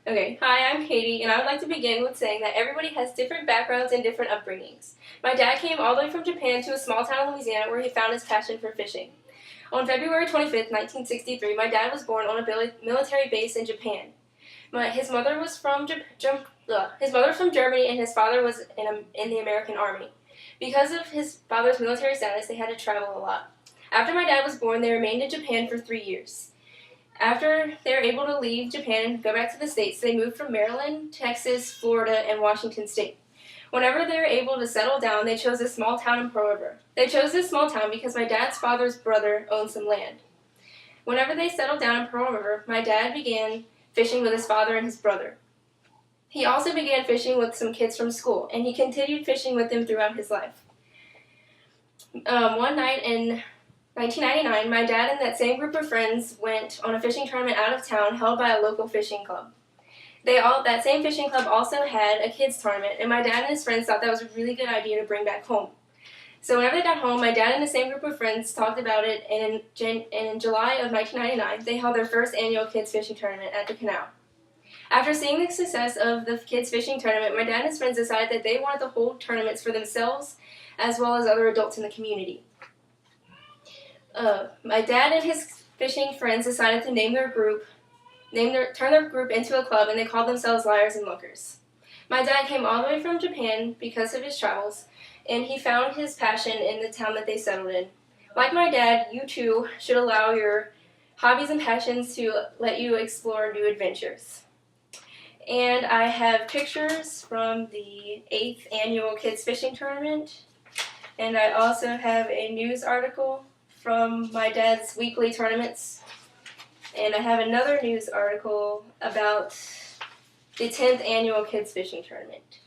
Okay, hi, I'm Katie, and I would like to begin with saying that everybody has different backgrounds and different upbringings. My dad came all the way from Japan to a small town in Louisiana where he found his passion for fishing. On February 25th, 1963, my dad was born on a military base in Japan. His mother was from Germany, and his father was in the American Army. Because of his father's military status, they had to travel a lot. After my dad was born, they remained in Japan for 3 years. After they were able to leave Japan and go back to the States, they moved from Maryland, Texas, Florida, and Washington State. Whenever they were able to settle down, they chose a small town in Pearl River. They chose this small town because my dad's father's brother owned some land. Whenever they settled down in Pearl River, my dad began fishing with his father and his brother. He also began fishing with some kids from school, and he continued fishing with them throughout his life. One night in 1999, my dad and that same group of friends went on a fishing tournament out of town held by a local fishing club. That same fishing club also had a kids tournament, and my dad and his friends thought that was a really good idea to bring back home. So whenever they got home, my dad and the same group of friends talked about it, and in July of 1999, they held their first annual kids fishing tournament at the canal. After seeing the success of the kids fishing tournament, my dad and his friends decided that they wanted to hold tournaments for themselves as well as other adults in the community. My dad and his fishing friends decided to turn their group into a club, and they called themselves Liars and Lookers. My dad came all the way from Japan because of his travels, and he found his passion in the town that they settled in. Like my dad, you too should allow your hobbies and passions to let you explore new adventures. And I have pictures from the 8th annual Kids Fishing Tournament, and I also have a news article from my dad's weekly tournaments, and I have another news article about the 10th annual Kids Fishing Tournament.